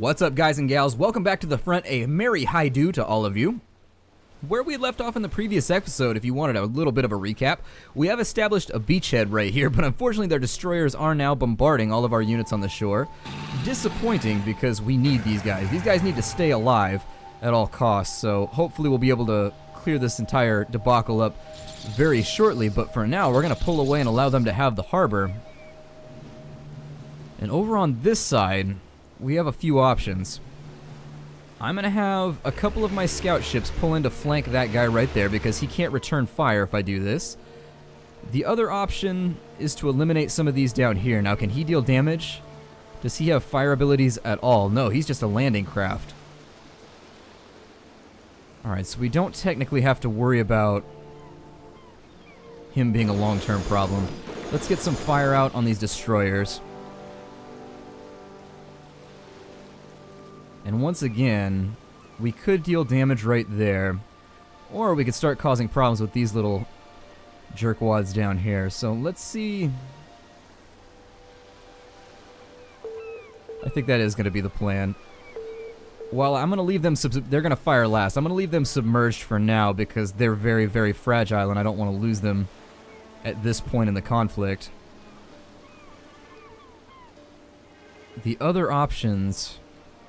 What's up, guys and gals? Welcome back to the front. A merry hi-do to all of you. Where we left off in the previous episode, if you wanted a little bit of a recap, we have established a beachhead right here, but unfortunately their destroyers are now bombarding all of our units on the shore. Disappointing because we need these guys. These guys need to stay alive at all costs, so hopefully we'll be able to clear this entire debacle up very shortly, but for now we're going to pull away and allow them to have the harbor. And over on this side, we have a few options. I'm going to have a couple of my scout ships pull in to flank that guy right there because he can't return fire if I do this. The other option is to eliminate some of these down here. Now, can he deal damage? Does he have fire abilities at all? No, he's just a landing craft. Alright, so we don't technically have to worry about him being a long-term problem. Let's get some fire out on these destroyers. And once again, we could deal damage right there, or we could start causing problems with these little jerkwads down here. So let's see. I think that is going to be the plan. While I'm going to leave them, they're going to fire last. I'm going to leave them submerged for now because they're very, very fragile and I don't want to lose them at this point in the conflict. The other options...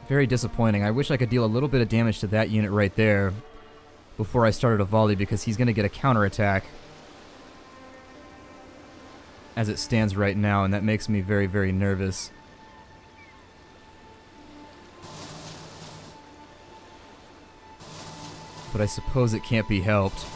very disappointing. I wish I could deal a little bit of damage to that unit right there before I started a volley because he's going to get a counterattack as it stands right now, and that makes me very, very nervous. But I suppose it can't be helped.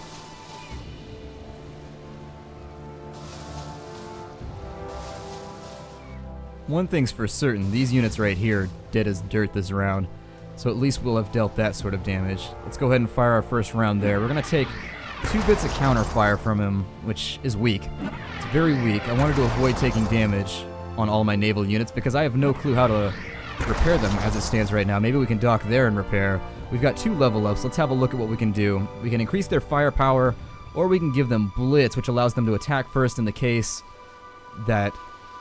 One thing's for certain, these units right here are dead as dirt this round, so at least we'll have dealt that sort of damage. Let's go ahead and fire our first round there. We're going to take 2 bits of counter fire from him, which is weak. It's very weak. I wanted to avoid taking damage on all my naval units because I have no clue how to repair them as it stands right now. Maybe we can dock there and repair. We've got 2 level ups. Let's have a look at what we can do. We can increase their firepower, or we can give them blitz, which allows them to attack first in the case that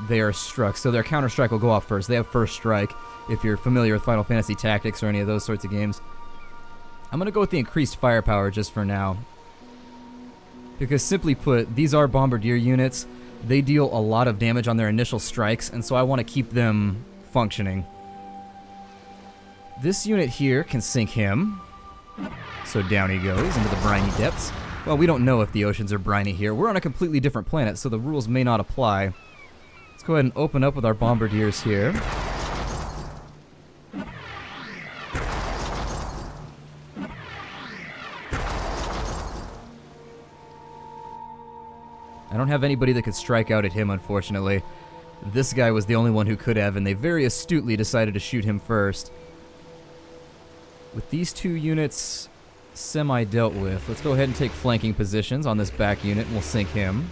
they are struck. So their counter strike will go off first. They have first strike if you're familiar with Final Fantasy Tactics or any of those sorts of games. I'm going to go with the increased firepower just for now. Because simply put, these are bombardier units. They deal a lot of damage on their initial strikes, and so I want to keep them functioning. This unit here can sink him. So down he goes into the briny depths. Well, we don't know if the oceans are briny here. We're on a completely different planet, so the rules may not apply. Let's go ahead and open up with our bombardiers here. I don't have anybody that could strike out at him, unfortunately. This guy was the only one who could have, and they very astutely decided to shoot him first. With these 2 units semi-dealt with, let's go ahead and take flanking positions on this back unit, and we'll sink him.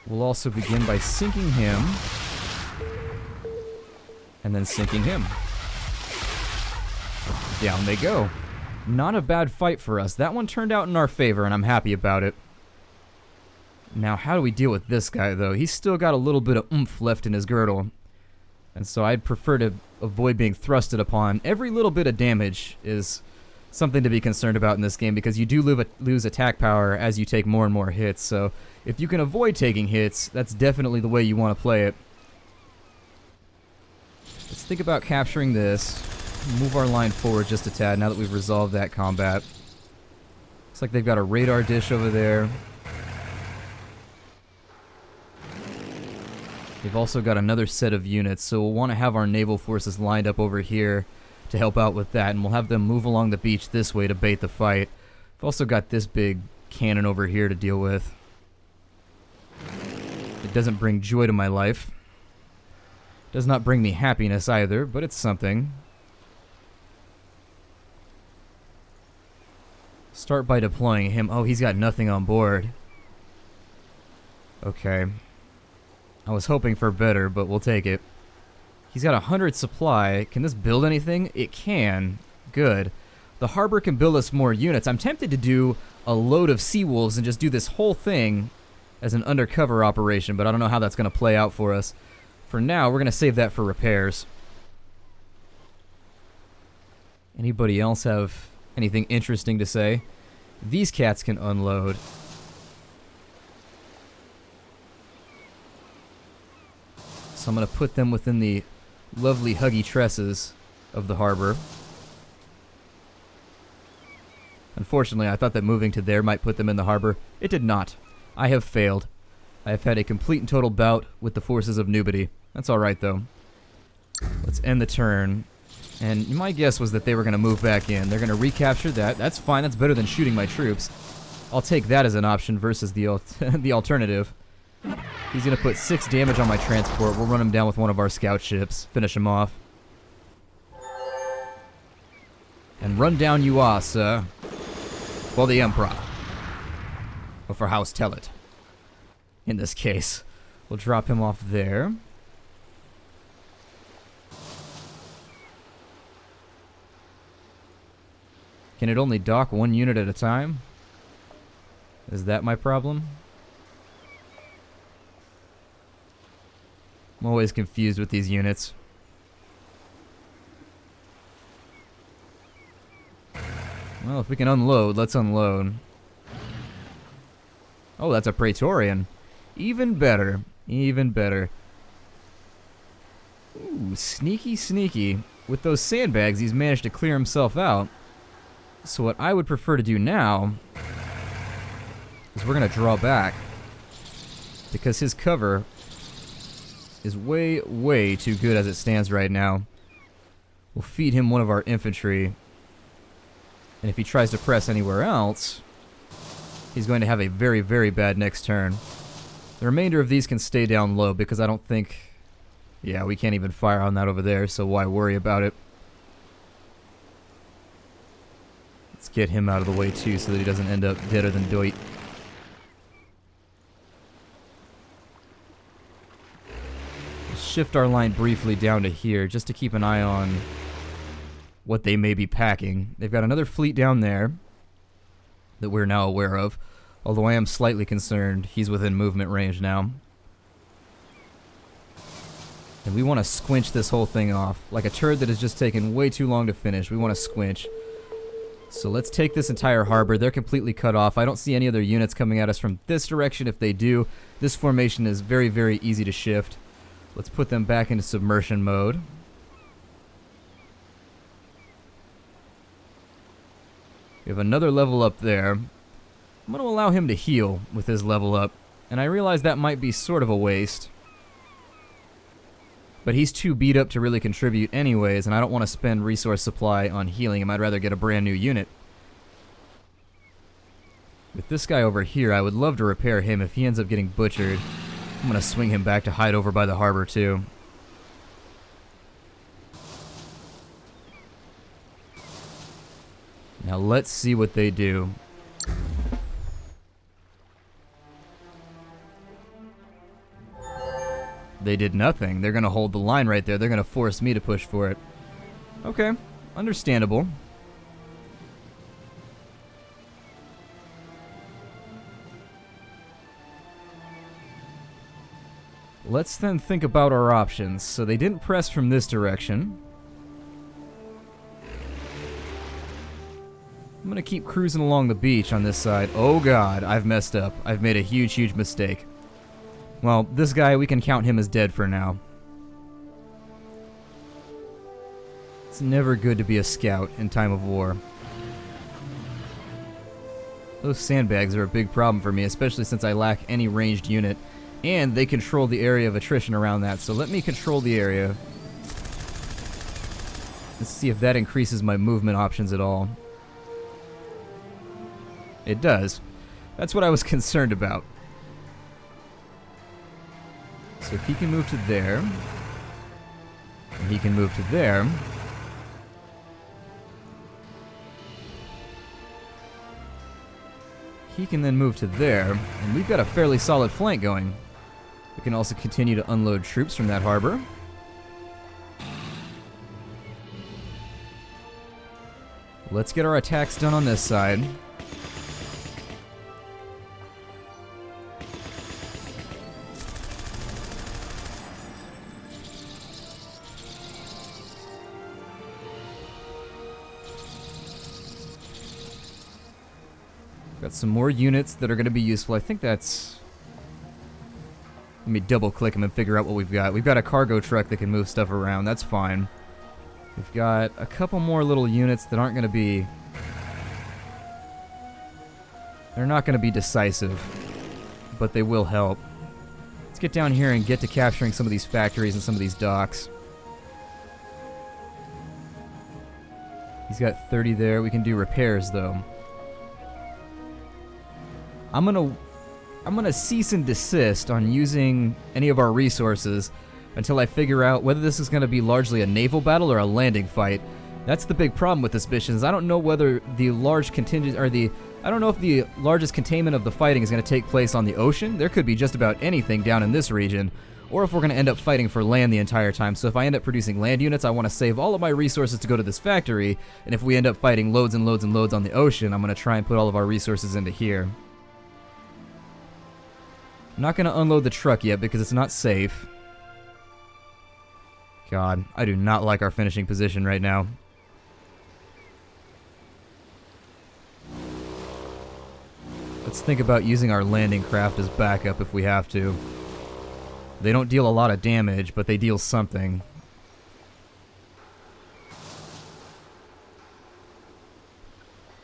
We'll also begin by sinking him, and then sinking him. Down they go. Not a bad fight for us. That one turned out in our favor, and I'm happy about it. Now, how do we deal with this guy, though? He's still got a little bit of oomph left in his girdle, and so I'd prefer to avoid being thrusted upon. Every little bit of damage is something to be concerned about in this game because you do lose attack power as you take more and more hits, so if you can avoid taking hits, that's definitely the way you want to play it. Let's think about capturing this. Move our line forward just a tad now that we've resolved that combat. Looks like they've got a radar dish over there. They've also got another set of units, so we'll want to have our naval forces lined up over here to help out with that, and we'll have them move along the beach this way to bait the fight. We've also got this big cannon over here to deal with. It doesn't bring joy to my life. Does not bring me happiness either, but it's something. Start by deploying him. Oh, he's got nothing on board. Okay. I was hoping for better, but we'll take it. He's got 100 supply. Can this build anything? It can. Good. The harbor can build us more units. I'm tempted to do a load of sea wolves and just do this whole thing as an undercover operation, but I don't know how that's going to play out for us. For now, we're going to save that for repairs. Anybody else have anything interesting to say? These cats can unload. So I'm going to put them within the lovely huggy tresses of the harbor. Unfortunately, I thought that moving to there might put them in the harbor. It did not. I have failed. I have had a complete and total bout with the forces of nubity. That's alright, though. Let's end the turn. And my guess was that they were going to move back in. They're going to recapture that. That's fine. That's better than shooting my troops. I'll take that as an option versus the alternative. He's going to put 6 damage on my transport. We'll run him down with one of our scout ships. Finish him off. And run down you are, sir. For the Emperor. Or for House Tellet. In this case. We'll drop him off there. Can it only dock 1 unit at a time? Is that my problem? I'm always confused with these units. Well, if we can unload, let's unload. Oh, that's a Praetorian. Even better. Even better. Ooh, sneaky, sneaky. With those sandbags, he's managed to clear himself out. So what I would prefer to do now is we're going to draw back. Because his cover is way, way too good as it stands right now. We'll feed him one of our infantry. And if he tries to press anywhere else, he's going to have a very, very bad next turn. The remainder of these can stay down low because I don't think... Yeah, we can't even fire on that over there, so why worry about it? Let's get him out of the way too so that he doesn't end up deader than Doit. We'll shift our line briefly down to here just to keep an eye on what they may be packing. They've got another fleet down there that we're now aware of, although I am slightly concerned he's within movement range now. And we want to squinch this whole thing off. Like a turd that has just taken way too long to finish. We want to squinch. So let's take this entire harbor. They're completely cut off. I don't see any other units coming at us from this direction. If they do, this formation is very, very easy to shift. Let's put them back into submersion mode. We have another level up there. I'm going to allow him to heal with his level up. And I realize that might be sort of a waste. But he's too beat up to really contribute anyways, and I don't want to spend resource supply on healing him. I'd rather get a brand new unit. With this guy over here, I would love to repair him. If he ends up getting butchered, I'm going to swing him back to hide over by the harbor too. Now let's see what they do. They did nothing. They're going to hold the line right there. They're going to force me to push for it. Okay, understandable. Let's then think about our options. So they didn't press from this direction. I'm going to keep cruising along the beach on this side. Oh god, I've messed up. I've made a huge, huge mistake. Well, this guy, we can count him as dead for now. It's never good to be a scout in time of war. Those sandbags are a big problem for me, especially since I lack any ranged unit. And they control the area of attrition around that, so let me control the area. Let's see if that increases my movement options at all. It does. That's what I was concerned about. So if he can move to there, and he can move to there, he can then move to there, and we've got a fairly solid flank going. We can also continue to unload troops from that harbor. Let's get our attacks done on this side. Got some more units that are going to be useful. I think that's... Let me double click them and figure out what we've got. We've got a cargo truck that can move stuff around. That's fine. We've got a couple more little units that aren't going to be... They're not going to be decisive, but they will help. Let's get down here and get to capturing some of these factories and some of these docks. He's got 30 there. We can do repairs, though. I'm gonna cease and desist on using any of our resources until I figure out whether this is gonna be largely a naval battle or a landing fight. That's the big problem with this mission, is I don't know whether the large contingent, or I don't know if the largest containment of the fighting is gonna take place on the ocean. There could be just about anything down in this region, or if we're gonna end up fighting for land the entire time. So if I end up producing land units, I wanna save all of my resources to go to this factory, and if we end up fighting loads and loads and loads on the ocean, I'm gonna try and put all of our resources into here. I'm not going to unload the truck yet because it's not safe. God, I do not like our finishing position right now. Let's think about using our landing craft as backup if we have to. They don't deal a lot of damage, but they deal something.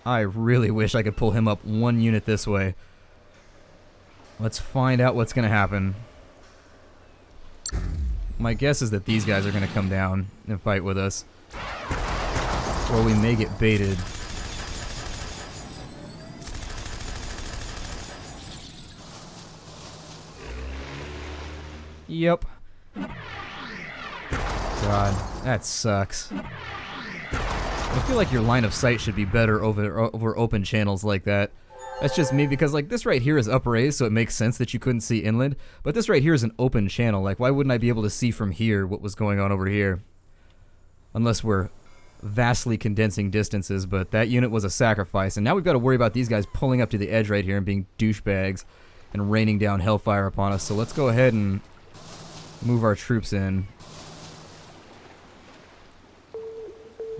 I really wish I could pull him up one unit this way. Let's find out what's going to happen. My guess is that these guys are going to come down and fight with us. Or we may get baited. Yep. God, that sucks. I feel like your line of sight should be better over open channels like that. That's just me, because like this right here is upper A, so it makes sense that you couldn't see inland. But this right here is an open channel. Like, why wouldn't I be able to see from here what was going on over here? Unless we're vastly condensing distances, but that unit was a sacrifice. And now we've got to worry about these guys pulling up to the edge right here and being douchebags and raining down hellfire upon us. So let's go ahead and move our troops in,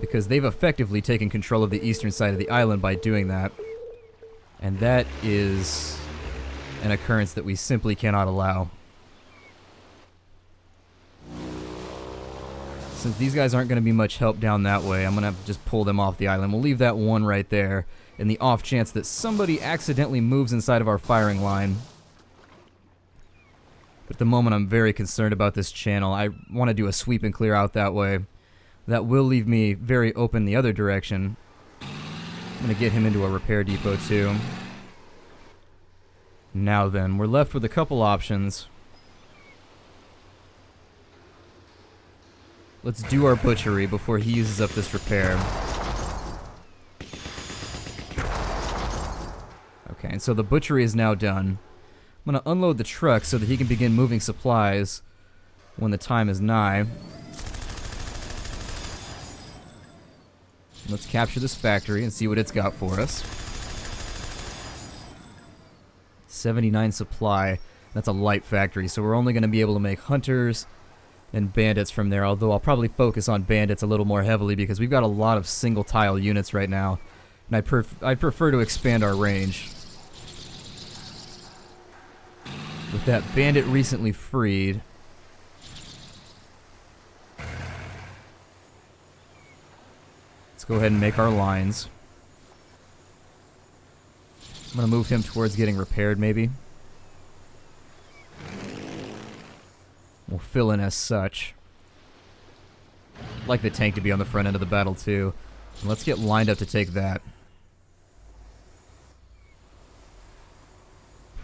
because they've effectively taken control of the eastern side of the island by doing that. And that is an occurrence that we simply cannot allow. Since these guys aren't going to be much help down that way, I'm going to just pull them off the island. We'll leave that one right there in the off chance that somebody accidentally moves inside of our firing line. But at the moment, I'm very concerned about this channel. I want to do a sweep and clear out that way. That will leave me very open the other direction. I'm going to get him into a repair depot too. Now then, we're left with a couple options. Let's do our butchery before he uses up this repair. Okay, and so the butchery is now done. I'm going to unload the truck so that he can begin moving supplies when the time is nigh. Let's capture this factory and see what it's got for us. 79 supply. That's a light factory, so we're only going to be able to make hunters and bandits from there, although I'll probably focus on bandits a little more heavily because we've got a lot of single tile units right now, and I'd prefer to expand our range. With that bandit recently freed, let's go ahead and make our lines. I'm going to move him towards getting repaired, maybe. We'll fill in as such. I'd like the tank to be on the front end of the battle, too. And let's get lined up to take that.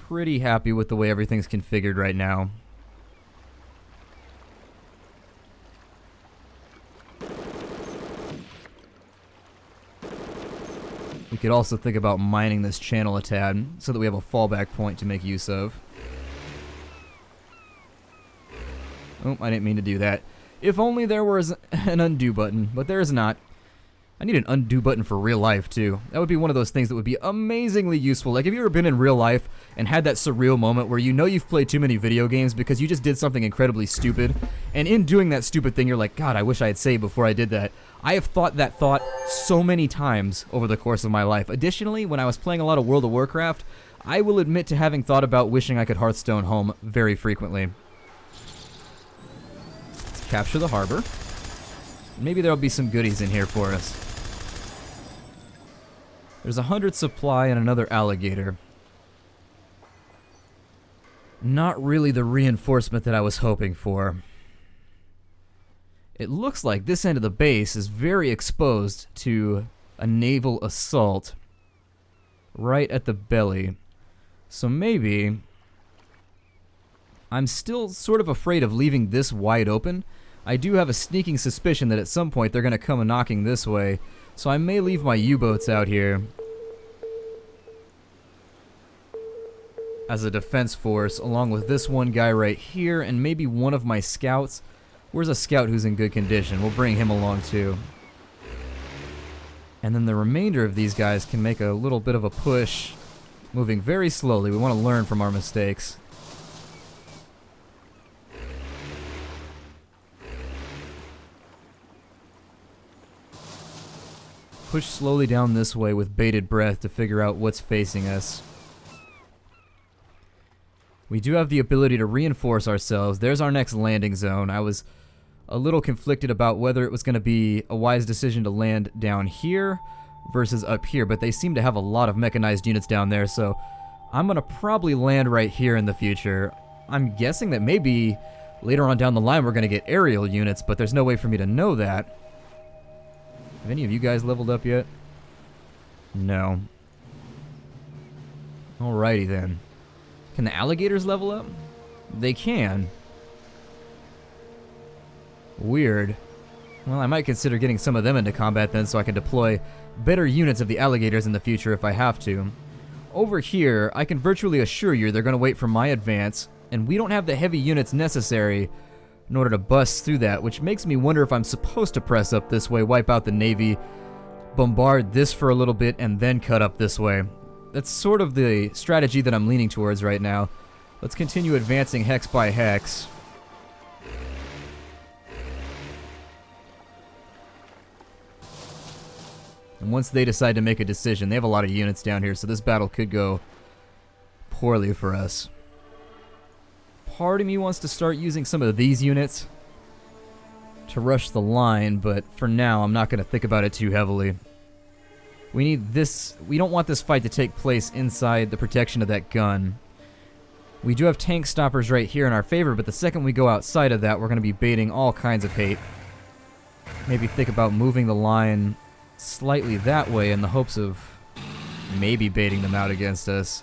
Pretty happy with the way everything's configured right now. We could also think about mining this channel a tad so that we have a fallback point to make use of. Oh, I didn't mean to do that. If only there was an undo button, but there is not. I need an undo button for real life, too. That would be one of those things that would be amazingly useful. Like, have you ever been in real life and had that surreal moment where you know you've played too many video games because you just did something incredibly stupid, and in doing that stupid thing you're like, God, I wish I had saved before I did that. I have thought that thought so many times over the course of my life. Additionally, when I was playing a lot of World of Warcraft, I will admit to having thought about wishing I could Hearthstone home very frequently. Let's capture the harbor. Maybe there'll be some goodies in here for us. There's 100 supply and another alligator. Not really the reinforcement that I was hoping for. It looks like this end of the base is very exposed to a naval assault right at the belly. So maybe I'm still sort of afraid of leaving this wide open. I do have a sneaking suspicion that at some point they're going to come knocking this way, so I may leave my U-boats out here as a defense force, along with this one guy right here, and maybe one of my scouts. Where's a scout who's in good condition? We'll bring him along too. And then the remainder of these guys can make a little bit of a push, moving very slowly. We want to learn from our mistakes. Push slowly down this way with bated breath to figure out what's facing us. We do have the ability to reinforce ourselves. There's our next landing zone. I was a little conflicted about whether it was going to be a wise decision to land down here versus up here, but they seem to have a lot of mechanized units down there, so I'm going to probably land right here in the future. I'm guessing that maybe later on down the line we're going to get aerial units, but there's no way for me to know that. Have any of you guys leveled up yet? No. Alrighty then. Can the alligators level up? They can. Weird. Well, I might consider getting some of them into combat then so I can deploy better units of the alligators in the future if I have to. Over here, I can virtually assure you they're going to wait for my advance, and we don't have the heavy units necessary in order to bust through that, which makes me wonder if I'm supposed to press up this way, wipe out the Navy, bombard this for a little bit, and then cut up this way. That's sort of the strategy that I'm leaning towards right now. Let's continue advancing hex by hex. And once they decide to make a decision, they have a lot of units down here, so this battle could go poorly for us. Part of me wants to start using some of these units to rush the line, but for now I'm not going to think about it too heavily. We need this. We don't want this fight to take place inside the protection of that gun. We do have tank stoppers right here in our favor, but the second we go outside of that, we're going to be baiting all kinds of hate. Maybe think about moving the line slightly that way in the hopes of maybe baiting them out against us.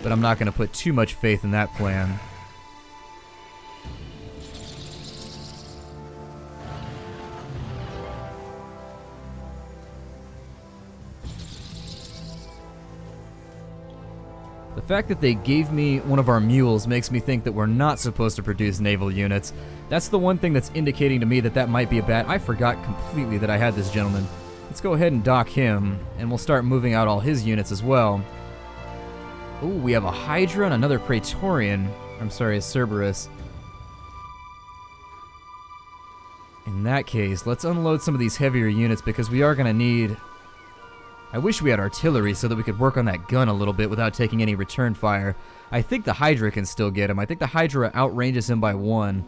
But I'm not going to put too much faith in that plan. The fact that they gave me one of our mules makes me think that we're not supposed to produce naval units. That's the one thing that's indicating to me that that might be a bad... I forgot completely that I had this gentleman. Let's go ahead and dock him, and we'll start moving out all his units as well. Ooh, we have a Hydra and another Praetorian. I'm sorry, a Cerberus. In that case, let's unload some of these heavier units because we are going to need... I wish we had artillery so that we could work on that gun a little bit without taking any return fire. I think the Hydra can still get him. I think the Hydra outranges him by 1.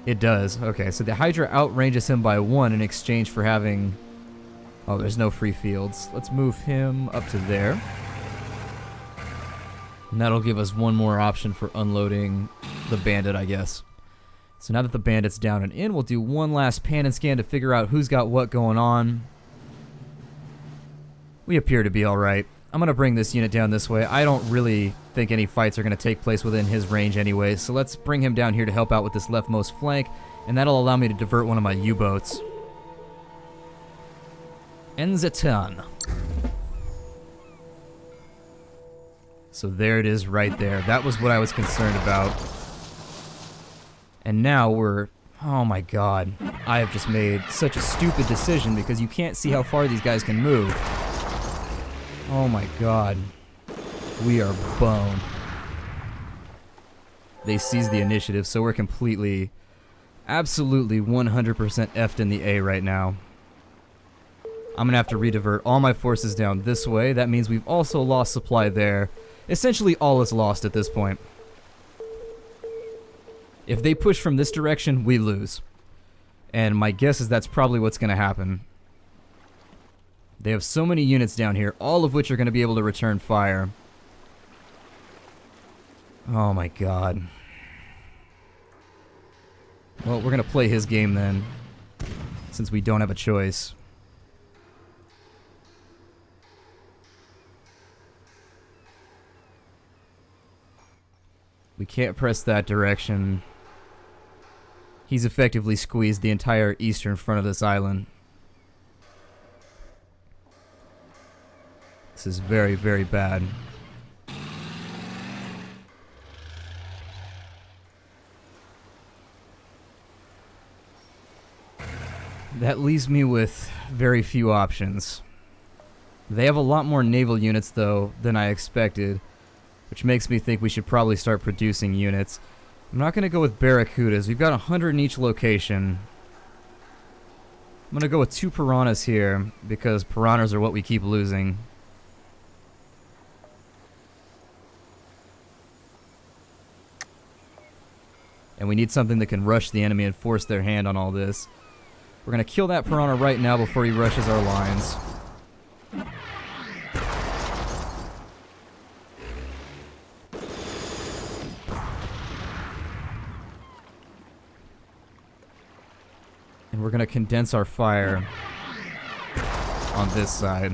It does. Okay, so the Hydra outranges him by 1 in exchange for having... Oh, there's no free fields. Let's move him up to there. And that'll give us one more option for unloading the bandit, I guess. So now that the bandit's down and in, we'll do one last pan and scan to figure out who's got what going on. We appear to be alright. I'm going to bring this unit down this way. I don't really think any fights are going to take place within his range anyway, so let's bring him down here to help out with this leftmost flank, and that'll allow me to divert one of my U-boats. Enzetan. So there it is right there. That was what I was concerned about. And now we're... Oh my god. I have just made such a stupid decision because you can't see how far these guys can move. Oh my god. We are boned. They seized the initiative, so we're completely, absolutely 100% effed in the A right now. I'm gonna have to redivert all my forces down this way. That means we've also lost supply there. Essentially all is lost at this point. If they push from this direction, we lose. And my guess is that's probably what's gonna happen. They have so many units down here, all of which are gonna be able to return fire. Oh my god. Well, we're gonna play his game then, since we don't have a choice. We can't press that direction. He's effectively squeezed the entire eastern front of this island. This is very, very bad. That leaves me with very few options. They have a lot more naval units, though, than I expected, which makes me think we should probably start producing units. I'm not going to go with Barracudas. We've got 100 in each location. I'm going to go with 2 Piranhas here, because Piranhas are what we keep losing. And we need something that can rush the enemy and force their hand on all this. We're going to kill that Piranha right now before he rushes our lines. And we're going to condense our fire on this side.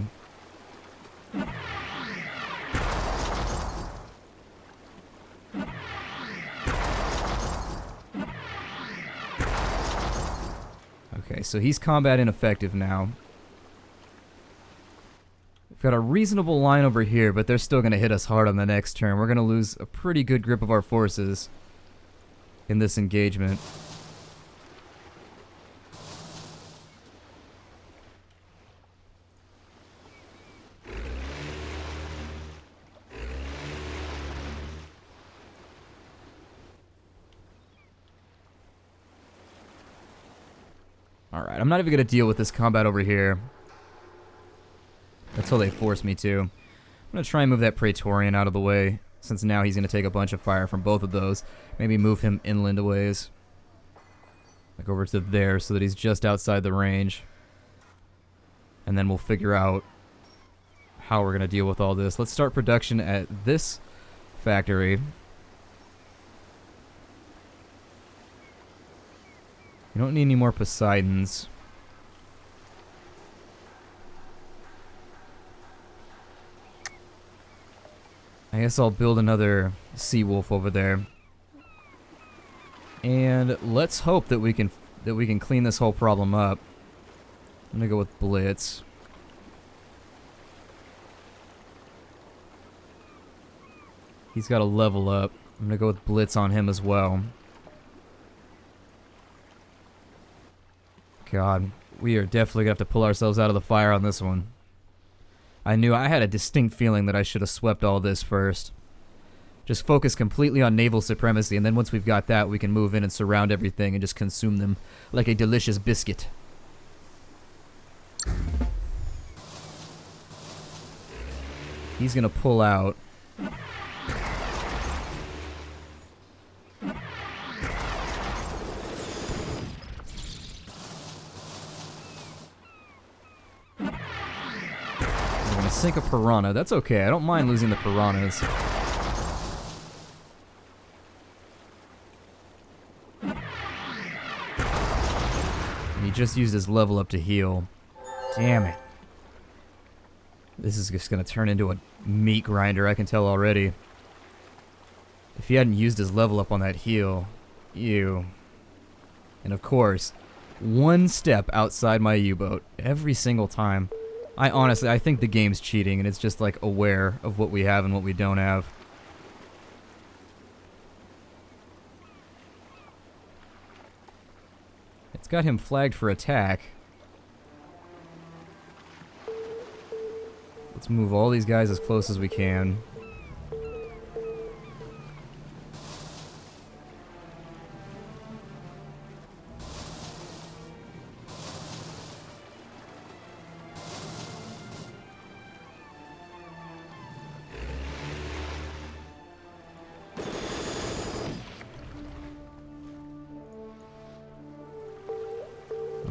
Okay, so he's combat ineffective now. We've got a reasonable line over here, but they're still going to hit us hard on the next turn. We're going to lose a pretty good grip of our forces in this engagement. Alright, I'm not even going to deal with this combat over here until they force me to. I'm going to try and move that Praetorian out of the way, since now he's going to take a bunch of fire from both of those. Maybe move him inland a ways. Like over to there, so that he's just outside the range. And then we'll figure out how we're going to deal with all this. Let's start production at this factory. We don't need any more Poseidons. I guess I'll build another Seawolf over there. And let's hope that we can clean this whole problem up. I'm gonna go with Blitz. He's got to level up. I'm gonna go with Blitz on him as well. God, we are definitely gonna have to pull ourselves out of the fire on this one. I had a distinct feeling that I should have swept all this first. Just focus completely on naval supremacy, and then once we've got that, we can move in and surround everything and just consume them like a delicious biscuit. He's gonna pull out. Sink a Piranha. That's okay. I don't mind losing the Piranhas. And he just used his level up to heal. Damn it. This is just going to turn into a meat grinder, I can tell already. If he hadn't used his level up on that heal. Ew. And of course, one step outside my U-boat every single time. I think the game's cheating, and it's just like aware of what we have and what we don't have. It's got him flagged for attack. Let's move all these guys as close as we can.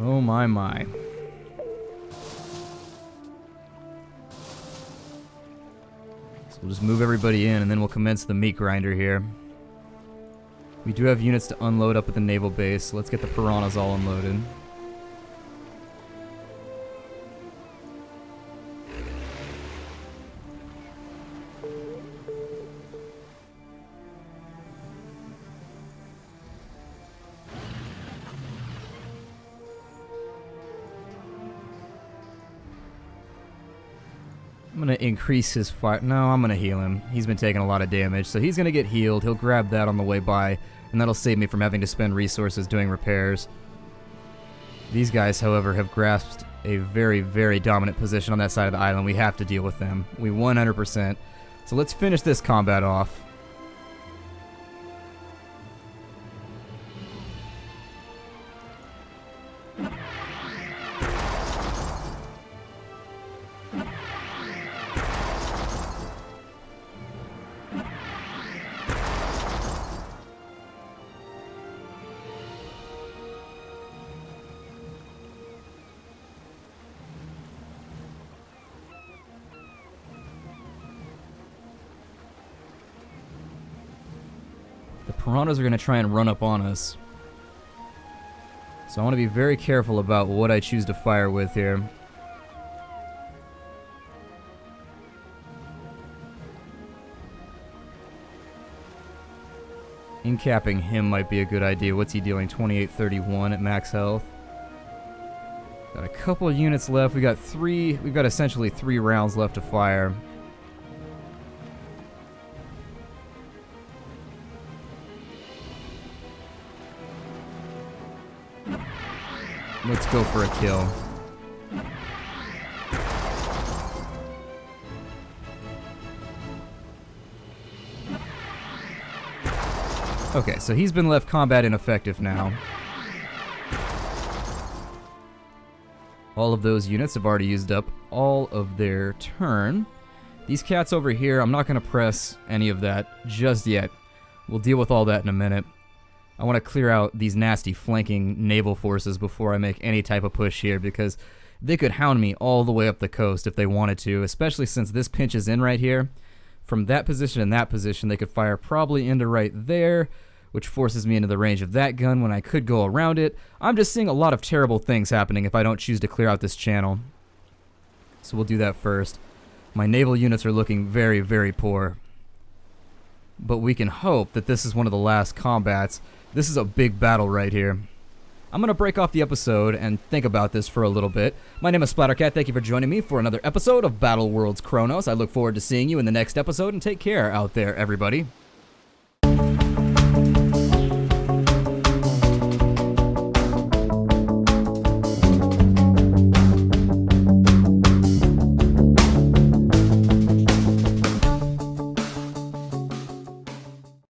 Oh my my. So we'll just move everybody in and then we'll commence the meat grinder here. We do have units to unload up at the naval base, so let's get the piranhas all unloaded. I'm going to increase his fire. No, I'm going to heal him. He's been taking a lot of damage, so he's going to get healed. He'll grab that on the way by, and that'll save me from having to spend resources doing repairs. These guys, however, have grasped a very, very dominant position on that side of the island. We have to deal with them. We 100%. So let's finish this combat off. The piranhas are going to try and run up on us. So I want to be very careful about what I choose to fire with here. Incapping him might be a good idea. What's he dealing? 2831 at max health. Got a couple of units left. We've got essentially 3 rounds left to fire. Let's go for a kill. Okay, so he's been left combat ineffective now. All of those units have already used up all of their turn. These cats over here, I'm not going to press any of that just yet. We'll deal with all that in a minute. I want to clear out these nasty flanking naval forces before I make any type of push here, because they could hound me all the way up the coast if they wanted to, especially since this pinches in right here. From that position and that position, they could fire probably into right there, which forces me into the range of that gun when I could go around it. I'm just seeing a lot of terrible things happening if I don't choose to clear out this channel. So we'll do that first. My naval units are looking very, very poor. But we can hope that this is one of the last combats. This is a big battle right here. I'm going to break off the episode and think about this for a little bit. My name is Splattercat. Thank you for joining me for another episode of Battle Worlds Kronos. I look forward to seeing you in the next episode, and take care out there, everybody.